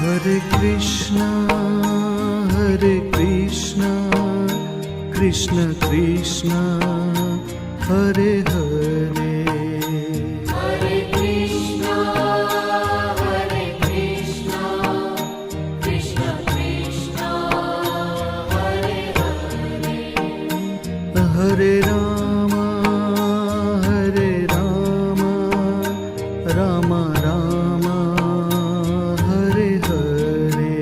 Hare Krishna, Hare Krishna, Krishna Krishna, Hare Hare. Hare Krishna, Hare Krishna, Krishna Krishna, Hare Hare. Hare Rama, Hare Rama, Rama Rama, Hare Hare.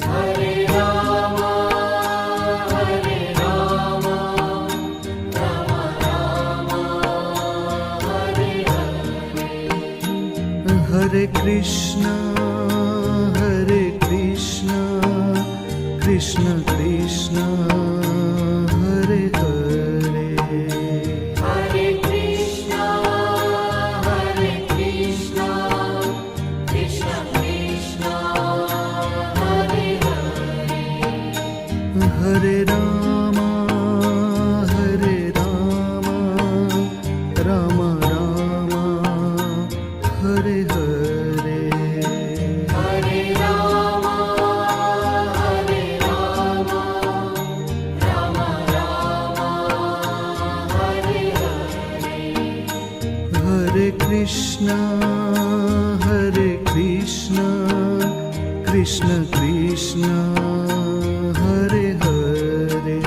Hare Rama, Hare Rama, Rama Rama, Hare Hare. Hare Krishna, Hare Krishna, Krishna Krishna, Hare Hare. Hare Krishna, Hare Krishna, Krishna Krishna, Hare Hare. Hare Rama, Hare Rama, Rama Rama, Hare Hare. Hare Rama, Hare Rama, Rama Rama, Hare Hare. Hare Krishna, Hare Krishna, Krishna Krishna, Hare Hare.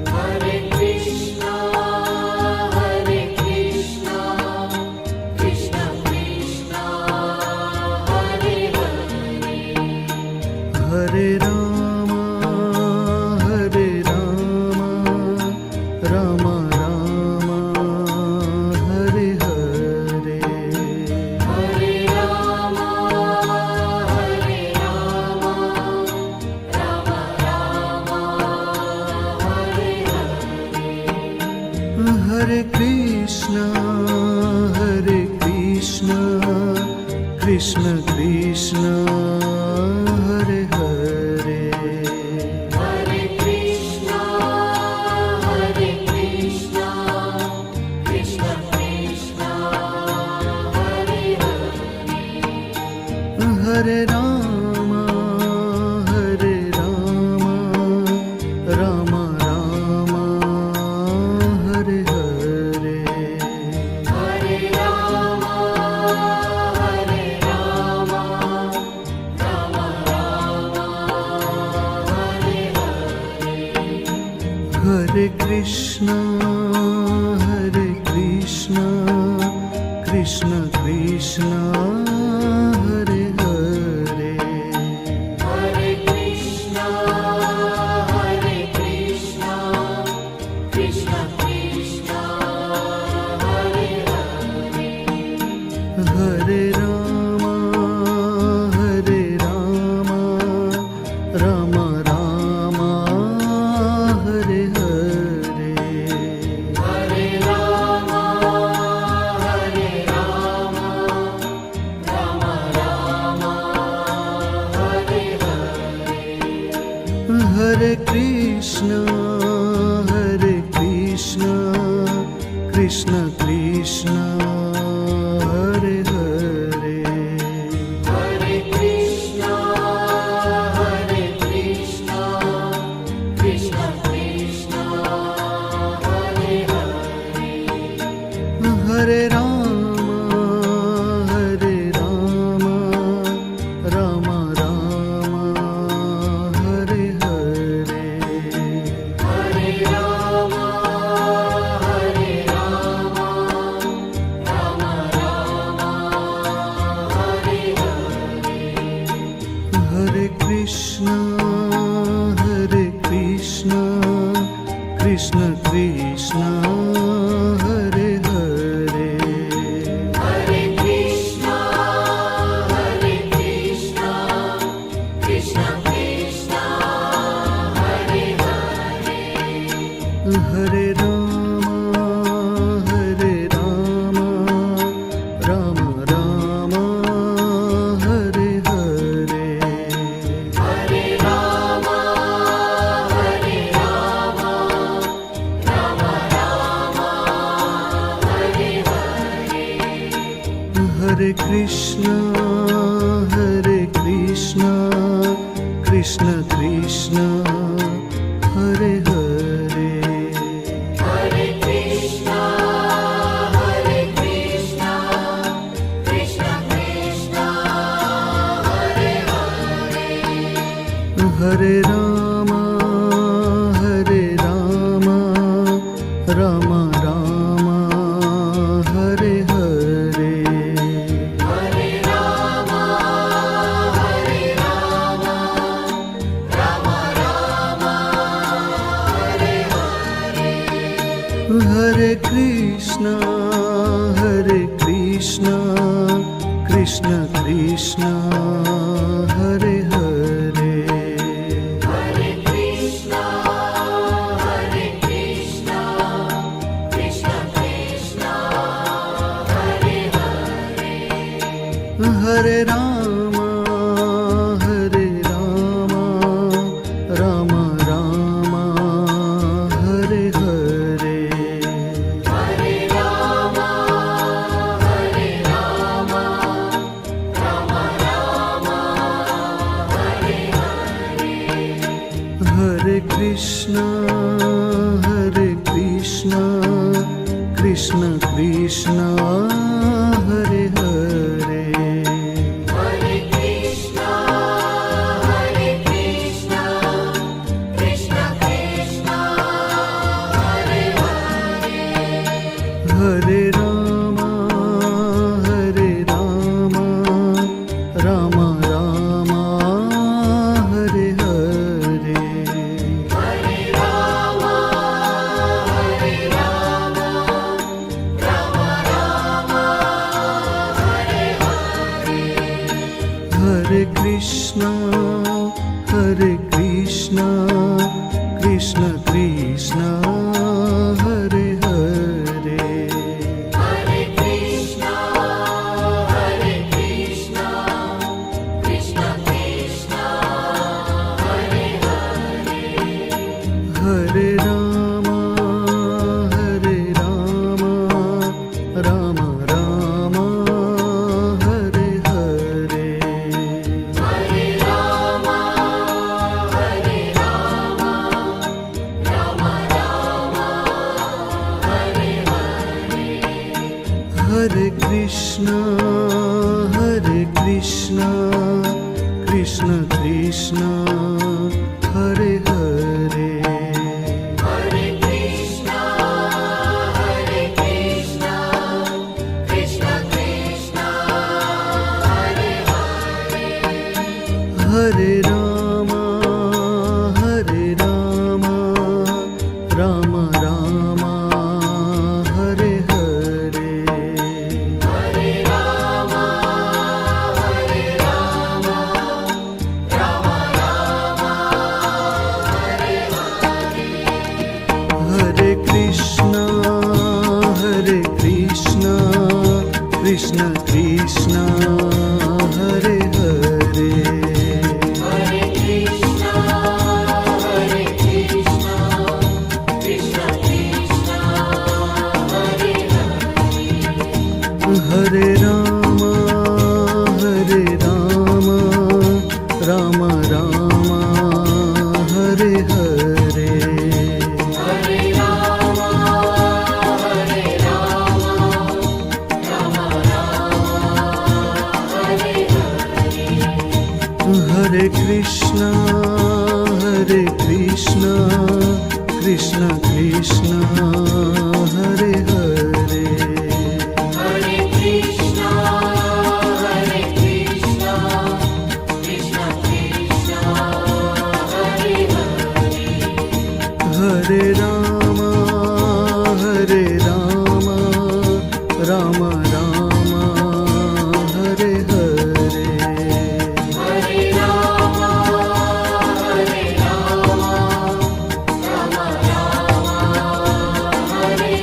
Hare Krishna, Hare Krishna, Krishna Krishna, Hare Hare. Hare Rama, Hare Rama, Rama Rama, Hare Hare. Hare Rama, Hare Rama, Rama Rama, Hare Hare. Hare Krishna, Hare Krishna, Krishna Krishna, Hare Hare. Hare Krishna, Hare Krishna, Krishna Krishna, Hare Hare. Hare Rama, Hare Rama, Rama Rama, Hare Hare. Hare Rama, Hare Rama, Rama Rama, Hare Hare. Hare Krishna, Hare Krishna, Krishna Krishna, Hare Hare. Hare Krishna, Hare Krishna, Krishna Krishna, Hare Hare. Hare Rama, Hare Rama, Rama Rama, Hare Hare. Hare Rama, Hare Rama, Rama Rama, Hare Hare. Hare Krishna, Hare Krishna, Krishna Krishna, Hare Hare. Hare Krishna, Hare Krishna, Krishna Krishna, Hare Hare. Hare Rama, Hare Rama, Rama Rama, Hare Hare. Hare Rama, Hare Rama, Rama Rama, Hare Hare. Hare Krishna, Hare Krishna, Krishna Krishna, Hare Hare. Hare Krishna, Hare Krishna, Krishna Krishna, Hare Hare. Hare Rama, Hare Hare Krishna, Krishna Krishna, Hare Hare. Hare Krishna, Krishna Krishna, Hare Hare. Hare Rama, Rama Rama, Hare Hare. Hare Rama, Rama Rama, Hare Hare. Hare Krishna, Krishna Krishna, Hare Hare. Hare Krishna, Krishna Krishna, Hare Hare. Hare Rama, Rama Rama, Hare Hare. Hare Rama, Rama Rama, Hare Hare. Hare Krishna, Krishna Krishna, Hare Hare. Hare Krishna, Krishna Krishna, Hare Hare. Hare Rama, Rama Rama, Hare Hare. Hare Rama, Rama Rama, Hare Hare. Hare Krishna, Krishna Krishna, Hare Hare. Hare Krishna, Krishna Krishna, Hare Hare. Hare Rama, Rama Rama, Hare Hare. Hare Rama, Rama Rama, Hare Hare. Hare Krishna, Krishna Krishna, Hare Hare. Hare Krishna, Krishna Krishna, Hare Hare. Hare Rama, Rama Rama, Hare Hare. Hare Rama, Rama Rama, Hare Hare. Hare Krishna, Krishna Krishna, Hare Hare. Hare Krishna, Krishna Krishna, Hare Hare. Hare Rama, Rama Rama, Hare Hare. Hare Rama, Rama Rama, Hare Hare. Hare Krishna, Krishna Krishna, Hare Hare. Hare Krishna, Krishna Krishna, Hare Hare. Hare Rama, Rama Rama, Hare Hare. Hare Rama, Rama Rama, Hare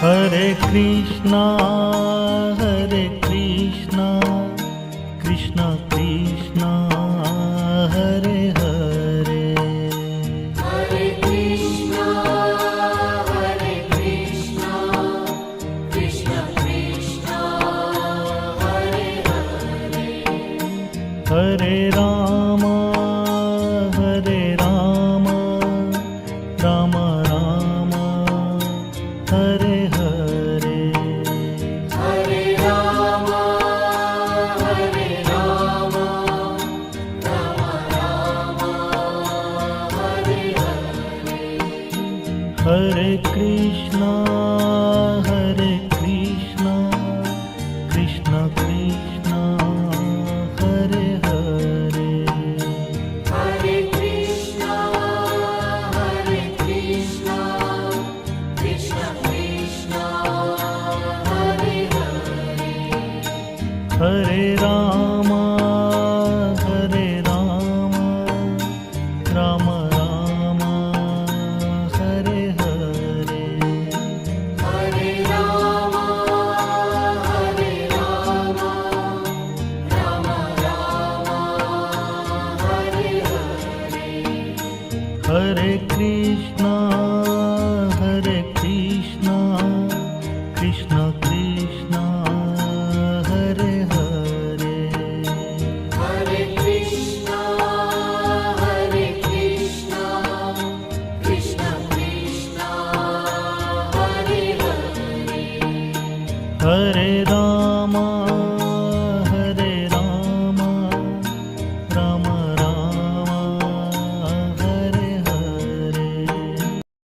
Hare Krishna, Krishna Krishna, Hare Hare. Hare Krishna, Krishna Krishna, Hare Hare. Hare Rama, Rama Rama, Hare Hare. Hare Rama, Rama Rama, Hare Hare. Hare Krishna, Krishna Krishna, Hare Hare. Hare Krishna, Krishna Krishna, Hare Hare. Hare Rama, Rama Rama, Hare Hare. Hare Rama, Rama Rama, Hare Hare. Hare Krishna, Krishna Krishna, Hare Hare. Hare Krishna, Krishna Krishna, Hare Hare. Hare Rama,